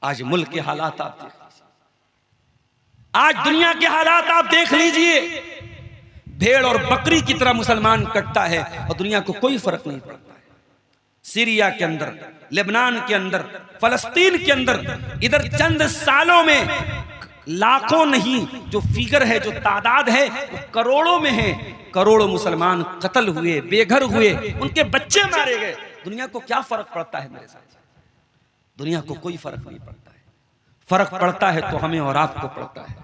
आज मुल्क के हालात आप देख लीजिए, आज दुनिया के हालात आप देख लीजिए। भेड़ और बकरी की तरह मुसलमान कटता है और दुनिया को कोई फर्क नहीं पड़ता है। सीरिया के अंदर, लेबनान के अंदर, फलस्तीन के अंदर, इधर चंद सालों में लाखों नहीं, जो फिगर है, जो तादाद है, वो करोड़ों में है। करोड़ों मुसलमान कत्ल हुए, बेघर हुए, उनके बच्चे मारे गए। दुनिया को क्या फर्क पड़ता है मेरे साथ? दुनिया को कोई फर्क नहीं पड़ता है। फर्क पड़ता है तो हमें और आपको पड़ता है।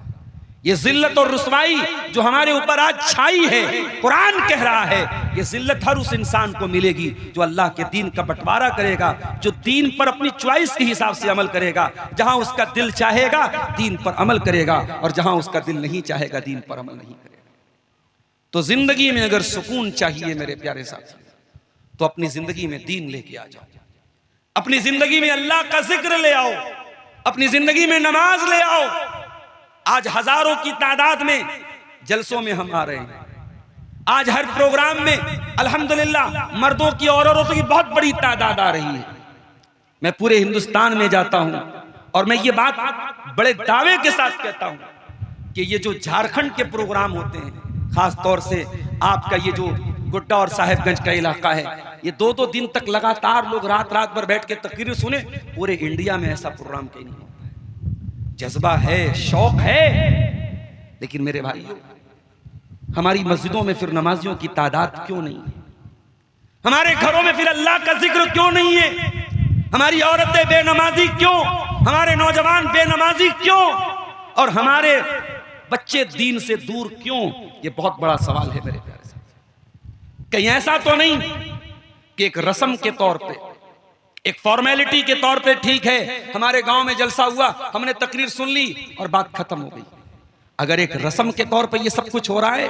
ये जिल्लत और रुसवाई जो हमारे ऊपर आज छाई है, कुरान कह रहा है, ये जिल्लत हर उस इंसान को मिलेगी जो अल्लाह के दीन का बंटवारा करेगा, जो दीन पर अपनी चॉइस के हिसाब से अमल करेगा। जहां उसका दिल चाहेगा दीन पर अमल करेगा, और जहां उसका दिल नहीं चाहेगा दीन पर अमल नहीं करेगा। तो जिंदगी में अगर सुकून चाहिए मेरे प्यारे साथी, तो अपनी जिंदगी में दीन लेके आ जाओ, अपनी जिंदगी में अल्लाह का जिक्र ले आओ, अपनी जिंदगी में नमाज ले आओ। आज हजारों की तादाद में जलसों में हम आ रहे हैं। आज हर प्रोग्राम में अल्हम्दुलिल्लाह मर्दों की और औरतों की बहुत बड़ी तादाद आ रही है। मैं पूरे हिंदुस्तान में जाता हूं और मैं ये बात बड़े दावे के साथ कहता हूं कि ये जो झारखंड के प्रोग्राम होते हैं, खास तौर से आपका ये जो गोड्डा और साहेबगंज का इलाका है, ये 2-2 दिन तक लगातार लोग रात रात भर बैठ के तकरीर सुने। पूरे इंडिया में ऐसा प्रोग्राम कहीं नहीं होता है। जज्बा है, शौक है, लेकिन मेरे भाइयों, हमारी मस्जिदों में फिर नमाजियों की तादाद क्यों नहीं है? हमारे घरों में फिर अल्लाह का जिक्र क्यों नहीं है? हमारी औरतें बेनमाजी क्यों? हमारे नौजवान बेनमाजी क्यों? और हमारे बच्चे दीन से दूर क्यों? ये बहुत बड़ा सवाल है मेरे प्यारे साथ। कहीं ऐसा तो नहीं कि एक रस्म के तौर पे, एक फॉर्मेलिटी के तौर पे, ठीक है हमारे गांव में जलसा हुआ, हमने तकरीर सुन ली और बात खत्म हो गई। अगर एक रस्म के तौर पे ये सब कुछ हो रहा है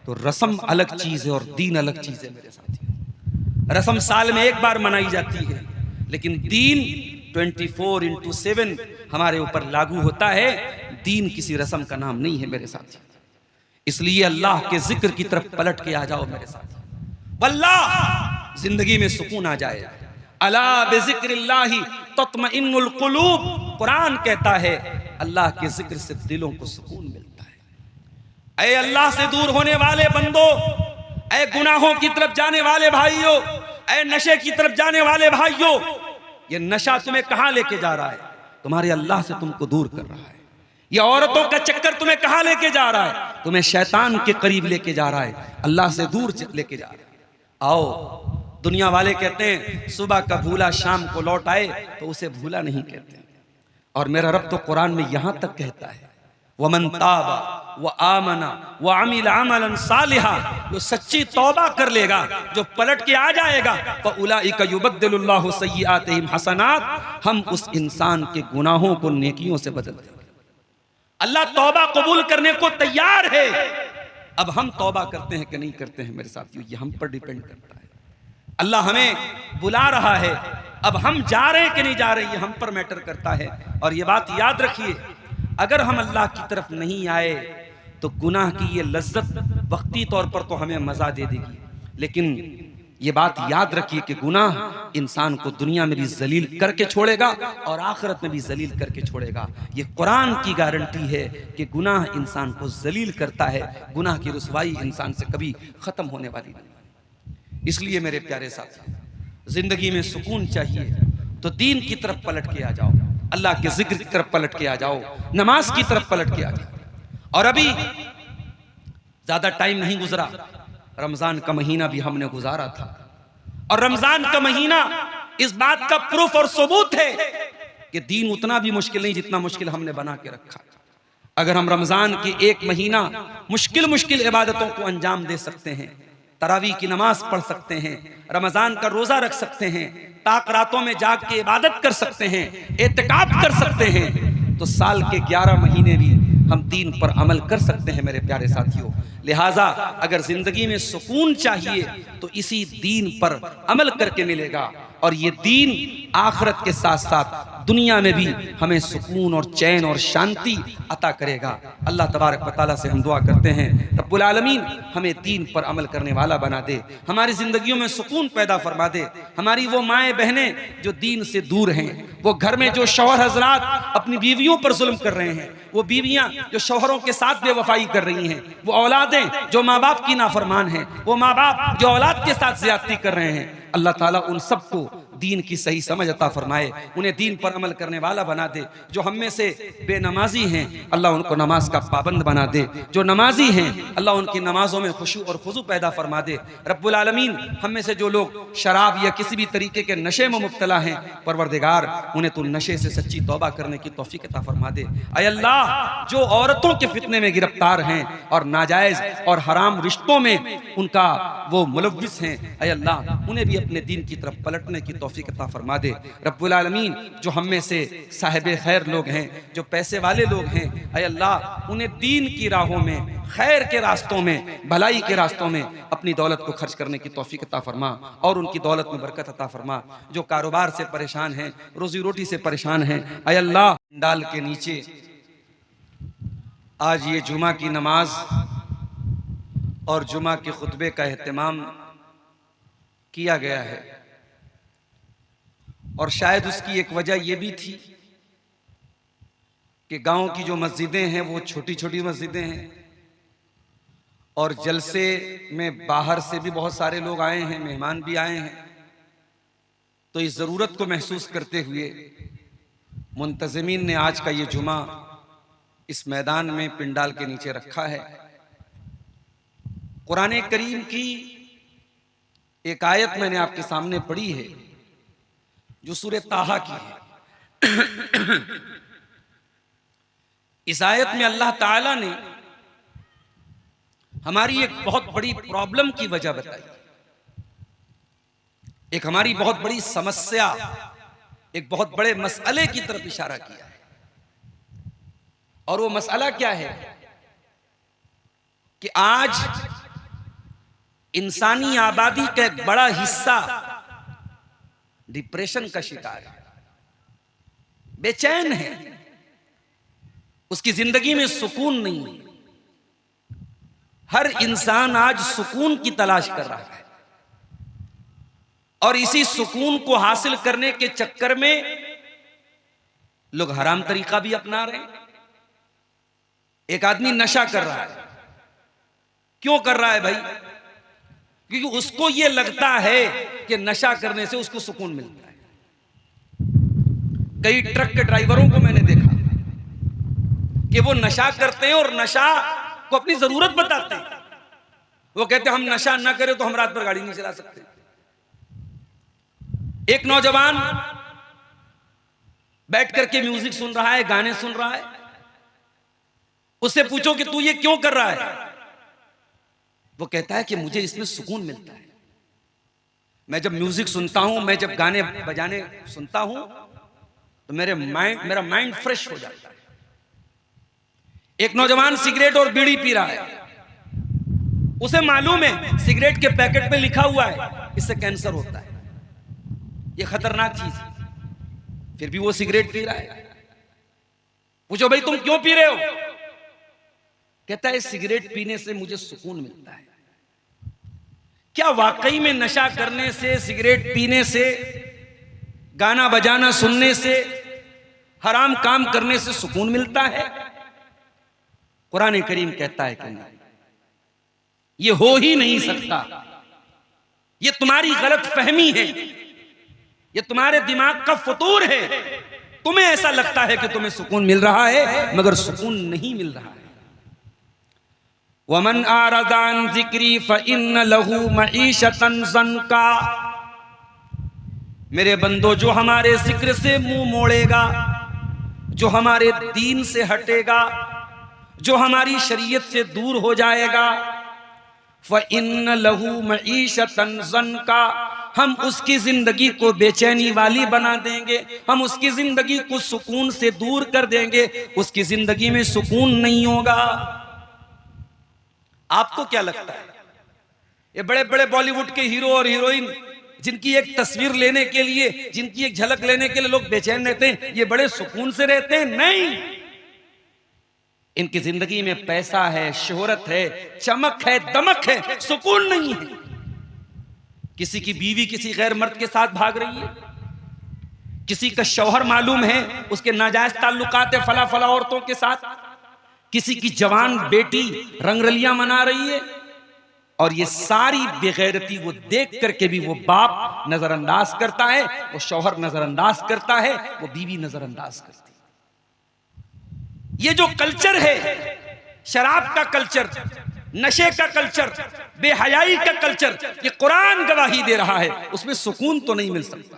तो रस्म अलग चीज है और दीन अलग चीज है मेरे साथी। रस्म साल में एक बार मनाई जाती है, लेकिन दीन 24/7 हमारे ऊपर लागू होता है। दीन किसी रस्म का नाम नहीं है मेरे साथी। इसलिए अल्लाह के जिक्र की तरफ पलट के आ जाओ मेरे साथी, वल्लाह जिंदगी में सुकून आ जाए। अला बिज़िक्रिल्लाहि तत्मइन्नुल कुलूब, कुरान कहता है अल्लाह के जिक्र से दिलों को सुकून मिलता है। ऐ अल्लाह से दूर होने वाले बंदो, ऐ गुनाहों की तरफ जाने वाले भाइयों, ऐ नशे की तरफ जाने वाले भाइयों, ये नशा तुम्हें कहां लेके जा रहा है? तुम्हारे अल्लाह से तुमको दूर कर रहा है। ये औरतों का चक्कर तुम्हें कहां लेके जा रहा है? तुम्हें शैतान के करीब लेके जा रहा है, अल्लाह से दूर लेके जा रहा है। आओ, दुनिया वाले कहते हैं सुबह का भूला शाम को लौट आए, तो उसे भूला नहीं कहते। और मेरा रब तो कुरान में यहां तक कहता है, वमन ताबा व आमना व अमिल अमलन सालिहा, जो सच्ची तौबा कर लेगा, जो पलट के आ जाएगा, फउलाइका युबद्दिलुल्लाहु सय्यिआतिहिम हसनात, हम उस इंसान के गुनाहों को नेकियों से बदल देंगे। अल्लाह तौबा कबूल करने को तैयार है। अब हम तौबा करते हैं कि नहीं करते हैं मेरे साथियों, ये हम पर डिपेंड करता है। अल्लाह हमें बुला रहा है, अब हम जा रहे हैं कि नहीं जा रहे, ये हम पर मैटर करता है। और ये बात याद रखिए, अगर हम अल्लाह की तरफ नहीं आए तो गुनाह की ये लज्जत वक्ती तौर पर तो हमें मजा दे देगी, लेकिन ये बात याद रखिए कि गुनाह इंसान को दुनिया में भी जलील करके छोड़ेगा और आखिरत में भी जलील करके छोड़ेगा। ये कुरान की गारंटी है कि गुनाह इंसान को जलील करता है, गुनाह की रुसवाई इंसान से कभी खत्म होने वाली नहीं। इसलिए मेरे प्यारे साथी, जिंदगी में सुकून चाहिए तो दीन की तरफ पलट के आ जाओ, अल्लाह के जिक्र की तरफ पलट के आ जाओ, नमाज की तरफ पलट के आ जाओ। और अभी ज्यादा टाइम नहीं गुजरा, रमजान का महीना भी हमने गुजारा था, और रमजान का महीना इस बात का प्रूफ और सबूत है कि दीन उतना भी मुश्किल नहीं जितना मुश्किल हमने बना के रखा। अगर हम रमजान के एक महीना मुश्किल इबादतों को अंजाम दे सकते हैं, तरावी की नमाज पढ़ सकते हैं, रमजान का रोजा रख सकते हैं, ताक रातों में जाग के इबादत कर सकते हैं, एतिकाफ कर सकते हैं, तो साल के 11 महीने भी हम दीन पर अमल कर सकते हैं मेरे प्यारे साथियों। लिहाजा अगर जिंदगी में सुकून चाहिए तो इसी दीन पर अमल करके मिलेगा, और ये दीन आखिरत के साथ साथ दुनिया में भी हमें सुकून और चैन और शांति अता करेगा। अल्लाह तबारक व तआला से हम दुआ करते हैं, रब्बुल आलमीन हमें दीन पर अमल करने वाला बना दे, हमारी जिंदगियों में सुकून पैदा फरमा दे। हमारी वो माएँ बहनें जो दीन से दूर हैं, वो घर में जो शौहर हजरात अपनी बीवियों पर जुल्म कर रहे हैं, वो बीवियां जो शौहरों के साथ बेवफाई कर रही हैं, वो औलादें जो माँ बाप की नाफरमान हैं, वो माँ बाप जो औलाद के साथ ज्यादती कर रहे हैं, अल्लाह ताला उन सबको दीन की सही समझ अता फरमाए, उन्हें दीन पर अमल करने वाला बना दे। जो हम में से बेनमाजी हैं, अल्लाह उनको नमाज का पाबंद बना दे। जो नमाजी हैं, अल्लाह उनकी नमाजों में खुशू और खुजू पैदा फरमा दे। रब्बुल आलमीन हम में से जो लोग शराब या किसी भी तरीके के नशे में मुब्तला हैं, परवरदिगार उन्हें तो नशे से सच्ची तौबा करने की तौफीक अता फरमा दे। ऐ अल्लाह जो औरतों के फितने में गिरफ्तार हैं और नाजायज और हराम रिश्तों में उनका वो मुलव्विस हैं, ऐ अल्लाह उन्हें भी अपने दीन की तरफ पलटने की तौफीक अता फरमा दे। रब्बुल आलमीन जो हम में से साहिबे खैर लोग हैं, जो पैसे वाले लोग हैं, ऐ अल्लाह उन्हें दीन की राहों में, खैर के रास्तों में, भलाई के रास्तों में अपनी दौलत को खर्च करने की तौफीक अता फरमा और उनकी दौलत में बरकत अता फरमा। जो कारोबार से परेशान हैं, रोजी रोटी से परेशान हैं, ऐ अल्लाह डाल के नीचे आज ये जुमा की नमाज और जुमा के खुतबे का एहतमाम किया गया है, और शायद उसकी एक वजह यह भी थी कि गांव की जो मस्जिदें हैं वो छोटी छोटी मस्जिदें हैं और जलसे में बाहर से भी बहुत सारे लोग आए हैं, मेहमान भी आए हैं। तो इस ज़रूरत को महसूस करते हुए मुंतज़िमीन ने आज का ये जुमा इस मैदान में पिंडाल के नीचे रखा है। कुरान करीम की एक आयत मैंने आपके सामने पढ़ी है जो सूरह ताहा की है। इस आयत में अल्लाह ताला ने हमारी एक बहुत बड़ी प्रॉब्लम की वजह बताई, एक हमारी बहुत बड़ी समस्या, एक बहुत बड़े मसले की तरफ इशारा किया है। और वो मसला क्या है कि आज इंसानी आबादी का एक बड़ा हिस्सा डिप्रेशन का शिकार है, बेचैन है, उसकी जिंदगी में सुकून नहीं है। हर इंसान आज सुकून की तलाश कर रहा है और इसी सुकून को हासिल करने के चक्कर में लोग हराम तरीका भी अपना रहे हैं। एक आदमी नशा कर रहा है, क्यों कर रहा है भाई? क्योंकि उसको यह लगता है कि नशा करने से उसको सुकून मिलता है। कई ट्रक के ड्राइवरों को मैंने देखा कि वो नशा करते हैं और नशा को अपनी जरूरत बताते हैं। वो कहते हैं हम नशा ना करें तो हम रात भर गाड़ी नहीं चला सकते। एक नौजवान बैठ करके म्यूजिक सुन रहा है, गाने सुन रहा है, उससे पूछो कि तू ये क्यों कर रहा है? वो कहता है कि मुझे इसमें सुकून मिलता है। मैं जब म्यूजिक सुनता हूं, मैं जब गाने बजाने सुनता हूं तो मेरा माइंड फ्रेश हो जाता है। एक नौजवान सिगरेट और बीड़ी पी रहा है, उसे मालूम है सिगरेट के पैकेट पे लिखा हुआ है इससे कैंसर होता है, ये खतरनाक चीज है, फिर भी वो सिगरेट पी रहा है। पूछो भाई तुम क्यों पी रहे हो? कहता है सिगरेट पीने से मुझे सुकून मिलता है। क्या वाकई में नशा करने से, सिगरेट पीने से, गाना बजाना सुनने से, हराम काम करने से सुकून मिलता है? कुरान करीम कहता है कि नहीं, ये हो ही नहीं सकता। ये तुम्हारी गलत फहमी है, ये तुम्हारे दिमाग का फतूर है। तुम्हें ऐसा लगता है कि तुम्हें सुकून मिल रहा है, मगर सुकून नहीं मिल रहा है। वमन आरदान जिक्री फइन्न लहू मईशतन ज़न्का। मेरे बंदो, जो हमारे जिक्र से मुंह मोड़ेगा, जो हमारे दीन से हटेगा, जो हमारी शरीयत से दूर हो जाएगा, फइन्न लहू मईशतन ज़न्का, हम उसकी जिंदगी को बेचैनी वाली बना देंगे, हम उसकी जिंदगी को सुकून से दूर कर देंगे, उसकी जिंदगी में सुकून नहीं होगा। आपको क्या लगता है, ये बड़े बड़े बॉलीवुड के हीरो और हीरोइन जिनकी एक तस्वीर लेने के लिए, जिनकी एक झलक लेने के लिए लोग बेचैन रहते हैं, ये बड़े सुकून से रहते हैं? नहीं, इनकी जिंदगी में पैसा है, शोहरत है, चमक है, दमक है, सुकून नहीं है। किसी की बीवी किसी गैर मर्द के साथ भाग रही है, किसी का शौहर मालूम है उसके नाजायज ताल्लुकात है फला फला औरतों के साथ, किसी की जवान बेटी रंगरलियां मना रही है, और ये सारी बेगैरती वो देख करके भी वो बाप नजरअंदाज करता है, वो शौहर नजरअंदाज करता है, वो बीवी नजरअंदाज करती है। ये जो कल्चर है, शराब का कल्चर, नशे का कल्चर, बेहयाई का कल्चर, ये कुरान गवाही दे रहा है, उसमें सुकून तो नहीं मिल सकता।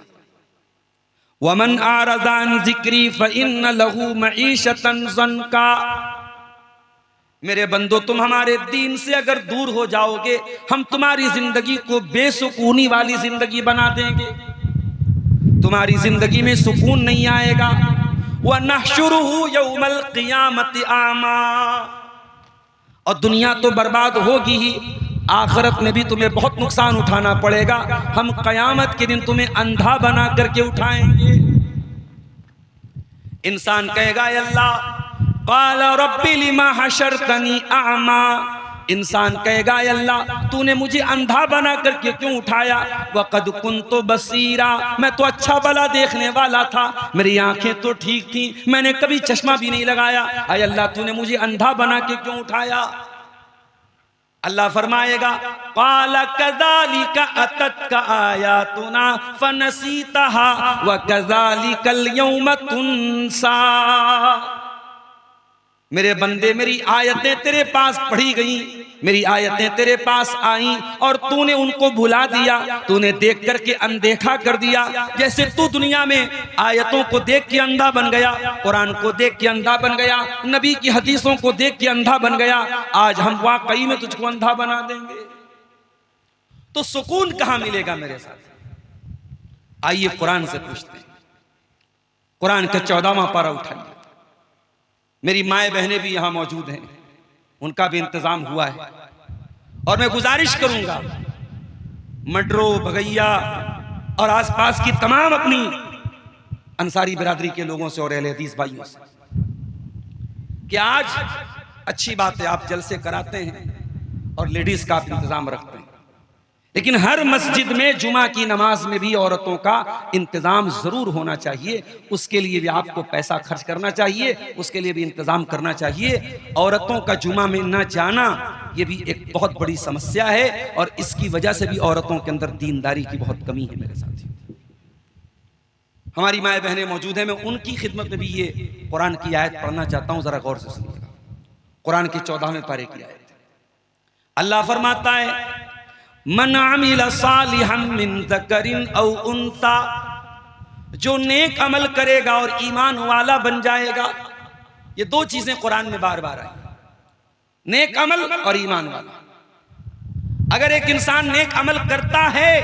वमन आरज़ान ज़िक्री फ़इन्न लहू मईशतन ज़न्का। मेरे बंदो, तुम हमारे दीन से अगर दूर हो जाओगे, हम तुम्हारी जिंदगी को बेसुकूनी वाली जिंदगी बना देंगे, तुम्हारी जिंदगी में सुकून नहीं आएगा। व नहशुरुहु यौमल क़ियामति आमा। और दुनिया तो बर्बाद होगी ही, आखिरत में भी तुम्हें बहुत नुकसान उठाना पड़ेगा। हम क़यामत के दिन तुम्हें अंधा बना करके उठाएंगे। इंसान कहेगा, अल्लाह क़ाल रब्बी लिमा हशरतनी अमा। इंसान कहेगा, अल्लाह तूने मुझे अंधा बना करके क्यों उठाया? वक़द कुन्तु बसीरा, मैं तो अच्छा भला देखने वाला था, मेरी आंखें तो ठीक थी, मैंने कभी चश्मा भी नहीं लगाया। अय अल्लाह तूने मुझे अंधा बना के क्यों उठाया? अल्लाह फरमाएगा, क़ाल कज़ालिका अततका आयातुना फनसीतहा व कज़ालिकल यौम तुनसा। मेरे बंदे, मेरी आयतें तेरे पास पढ़ी गई, मेरी आयतें तेरे पास आई और तूने उनको भुला दिया, तूने देख करके अनदेखा कर दिया। जैसे तू दुनिया में आयतों को देख के अंधा बन गया, कुरान को देख के अंधा बन गया, नबी की हदीसों को देख के अंधा बन गया, आज हम वाकई में तुझको अंधा बना देंगे। तो सुकून कहां मिलेगा मेरे साथ? आइए कुरान से पूछते हैं। कुरान का 14वां पारा उठाइए। मेरी माए बहनें भी यहां मौजूद हैं, उनका भी इंतजाम हुआ है, और मैं गुजारिश करूंगा मडरो, भगैया और आसपास की तमाम अपनी अंसारी बिरादरी के लोगों से और अहले हदीस भाइयों से कि आज अच्छी बात है आप जलसे कराते हैं और लेडीज का आप इंतजाम रखते हैं, लेकिन हर मस्जिद में जुमा की नमाज में भी औरतों का इंतजाम जरूर होना चाहिए। उसके लिए भी आपको पैसा खर्च करना चाहिए, उसके लिए भी इंतजाम करना चाहिए। औरतों का जुमा में न जाना ये भी एक बहुत बड़ी समस्या है, और इसकी वजह से भी औरतों के अंदर दीनदारी की बहुत कमी है। मेरे साथी, हमारी माए बहनें मौजूद हैं, मैं उनकी खिदमत में भी ये कुरान की आयत पढ़ना चाहता हूं, जरा गौर से सुनिएगा। कुरान के 14वें पारे की आयत। अल्लाह फरमाता है, मन अमिल सालिहन मिन ज़करिन औ उन्सा। जो नेक अमल करेगा और ईमान वाला बन जाएगा। ये दो चीजें कुरान में बार बार आई, नेक अमल और ईमान वाला। अगर एक इंसान नेक अमल करता है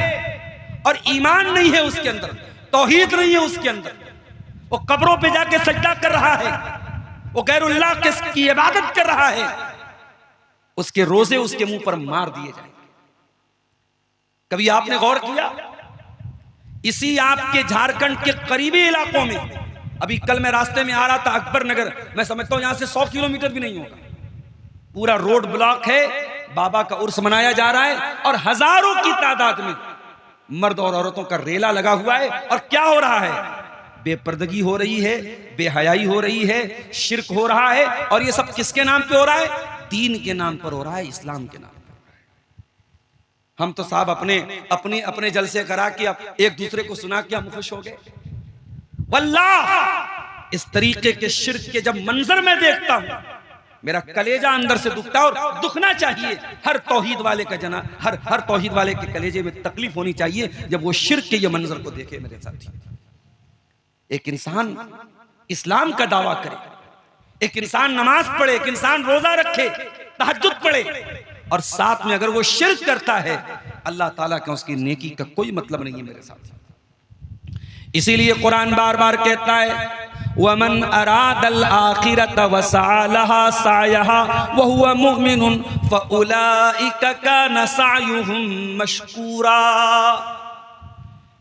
और ईमान नहीं है उसके अंदर, तौहीद नहीं है उसके अंदर, वो कब्रों पे जाके सजदा कर रहा है, वो गैरुल्लाह की इबादत कर रहा है, उसके रोजे उसके मुंह पर मार दिए जाएंगे। कभी आपने गौर किया, इसी आपके झारखंड के करीबी इलाकों में, अभी कल मैं रास्ते में आ रहा था अकबर नगर, मैं समझता हूं यहां से 100 किलोमीटर भी नहीं होगा, पूरा रोड ब्लॉक है, बाबा का उर्स मनाया जा रहा है और हजारों की तादाद में मर्द और औरतों का रेला लगा हुआ है। और क्या हो रहा है? बेपर्दगी हो रही है, बेहयाई हो रही है, शिर्क हो रहा है। और ये सब किसके नाम पे हो रहा है? दीन के नाम पर हो रहा है, इस्लाम के नाम पर। हम तो साहब अपने जलसे करा के अब एक दूसरे को सुना के हम खुश हो गए। वल्लाह इस तरीके के शिर्क के जब मंजर मैं देखता हूं, मेरा कलेजा अंदर से दुखता है, और दुखना चाहिए। हर तौहीद वाले का जना हर तौहीद वाले के कलेजे में तकलीफ होनी चाहिए जब वो शिर्क के ये मंजर को देखे। मेरे साथी, एक इंसान इस्लाम का दावा करे, एक इंसान नमाज पढ़े, एक इंसान रोजा रखे, तहज्जुद पढ़े, और साथ में अगर वो शिर्क करता है, अल्लाह ताला का उसकी नेकी का कोई मतलब नहीं है मेरे साथ। इसीलिए कुरान बार बार कहता है, वमन अरादल आखिरत वसअलहा सायहा वहुवा मुमिनुन फउलाइका कान सायुहुम मशकूरा।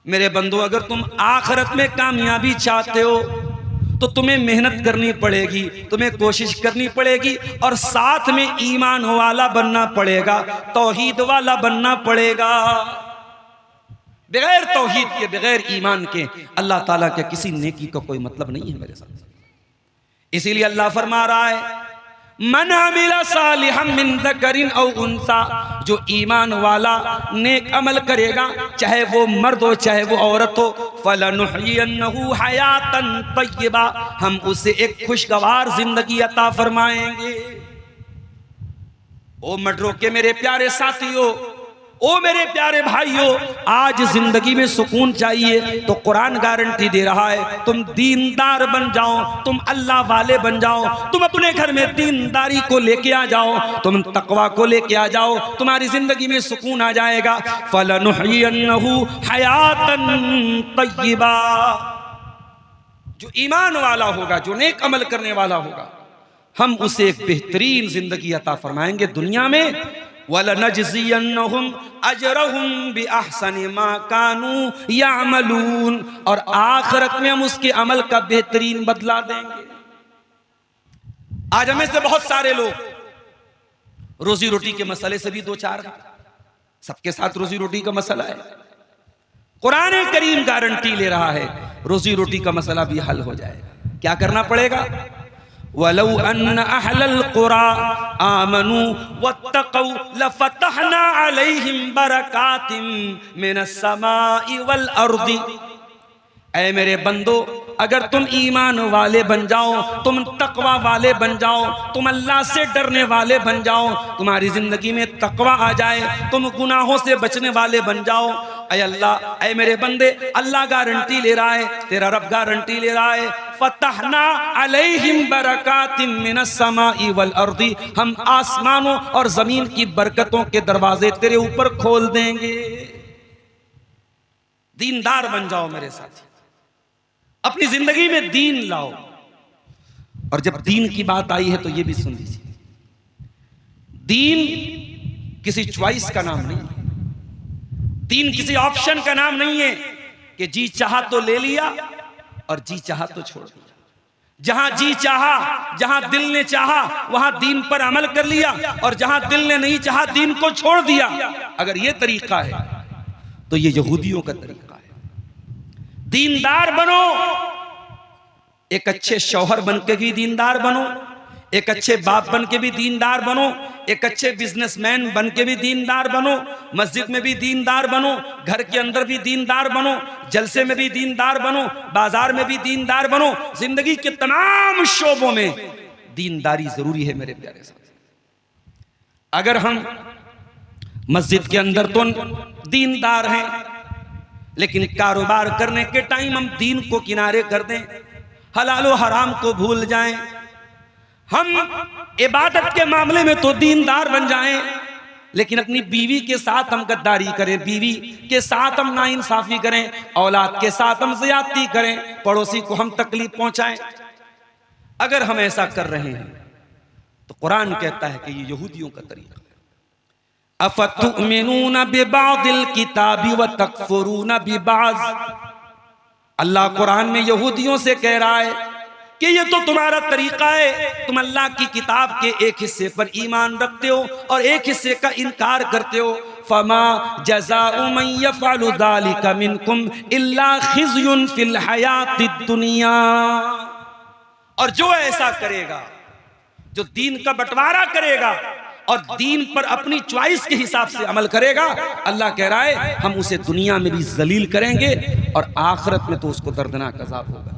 मेरे बंदो, अगर तुम आखिरत में कामयाबी चाहते हो तो तुम्हें मेहनत करनी पड़ेगी, तुम्हें कोशिश करनी पड़ेगी और साथ में ईमान वाला बनना पड़ेगा, तौहीद वाला बनना पड़ेगा। बगैर तौहीद के, बगैर ईमान के अल्लाह ताला के किसी नेकी का कोई मतलब नहीं है मेरे साथ। इसीलिए अल्लाह फरमा रहा है, मन अमिला सालिहम मिन ज़करिन औ उन्सा, जो ईमान वाला नेक अमल करेगा, चाहे वो मर्द हो चाहे वो औरत हो, फलनुहयिन्नहु हयातन तय्यबा, हम उसे एक खुशगवार जिंदगी अता फरमाएंगे। ओ मडरों के मेरे प्यारे साथियों, ओ मेरे प्यारे भाइयों, आज जिंदगी में सुकून चाहिए तो कुरान गारंटी दे रहा है, तुम दीनदार बन जाओ, तुम अल्लाह वाले बन जाओ, तुम अपने घर में दीनदारी को लेके आ जाओ, तुम तकवा को लेके आ जाओ, तुम्हारी जिंदगी में सुकून आ जाएगा। फलनुहयिन्नहु हयातन तय्यबा, जो ईमान वाला होगा, जो नेक अमल करने वाला होगा, हम उसे एक बेहतरीन जिंदगी अता फरमाएंगे दुनिया में। वलनजज़ियन्नहुम अजरहुम बिअहसनि मा कानू यामलून, और आखिरत में हम उसके अमल का बेहतरीन बदला देंगे। आज हमें से बहुत सारे लोग रोजी रोटी के मसले से भी दो चार, सबके साथ रोजी रोटी का मसला है। कुरान करीम गारंटी ले रहा है रोजी रोटी का मसला भी हल हो जाएगा। क्या करना पड़ेगा? वलौ अन्न अहलल कुरा आमनू वत्तक़ौ लफ़तहना अलैहिम बरकातिम मिनस समाई वल अर्दी। ऐ मेरे बंदो, अगर तुम ईमान वाले बन जाओ, तुम तकवा वाले बन जाओ, तुम अल्लाह से डरने वाले बन जाओ, तुम्हारी जिंदगी में तकवा आ जाए, तुम गुनाहों से बचने वाले बन जाओ, ऐ अल्लाह, ऐ मेरे बंदे, अल्लाह गारंटी ले रहा है, तेरा रब गारंटी ले रहा है, फतहना अलैहिम बरकातिम मिनस समाई वल अर्दी, हम आसमानों और जमीन की बरकतों के दरवाजे तेरे ऊपर खोल देंगे। दीनदार बन जाओ मेरे साथ, अपनी जिंदगी में दीन लाओ। और जब दीन की बात आई है तो ये भी सुन लीजिए, दीन किसी चॉइस का नाम नहीं है, दीन किसी ऑप्शन का नाम नहीं है कि जी चाहा तो ले लिया और जी चाहा तो छोड़ दिया। जहां जी चाहा, जहां दिल ने चाहा, वहां दीन पर अमल कर लिया, और जहां दिल ने नहीं चाहा दीन को छोड़ दिया। अगर ये तरीका है तो ये यहूदियों का तरीका है। दीनदार बनो, एक अच्छे शौहर बन के भी दीनदार बनो, एक अच्छे बाप बन के भी दीनदार बनो, एक अच्छे बिजनेसमैन बन के भी दीनदार बनो, मस्जिद में भी दीनदार बनो, घर के अंदर भी दीनदार बनो, जलसे में भी दीनदार बनो, बाजार में भी दीनदार बनो, जिंदगी के तमाम शोबों में दीनदारी जरूरी है मेरे प्यारे साथी। अगर हम मस्जिद के अंदर तो दीनदार हैं, लेकिन कारोबार करने के टाइम हम दीन को किनारे कर दें, हलालो हराम को भूल जाएं, हम इबादत के मामले में तो दीनदार बन जाएं, लेकिन अपनी बीवी के साथ हम गद्दारी करें, बीवी के साथ हम नाइंसाफी करें, औलाद के साथ हम ज़्यादती करें, पड़ोसी को हम तकलीफ पहुंचाएं, अगर हम ऐसा कर रहे हैं तो कुरान कहता है कि ये यहूदियों का तरीका है। अफतुमिनून बिबादिल किताबी व तकफुरून बिबाज़, अल्लाह कुरान में यहूदियों से कह रहा है कि ये तो तुम्हारा तरीका है, तुम अल्लाह की किताब के एक हिस्से पर ईमान रखते हो और एक हिस्से का इनकार करते हो। फमा जज़ाउ मन यफ़अलु ज़ालिका मिनकुम इल्ला खिज़युन फिल हयातिद दुनिया, और जो ऐसा करेगा, जो दीन का बंटवारा करेगा और दीन पर अपनी चॉइस के हिसाब से अमल करेगा, अल्लाह कह रहा है हम उसे दुनिया में भी जलील करेंगे और आखिरत में तो उसको दर्दनाक अज़ाब होगा।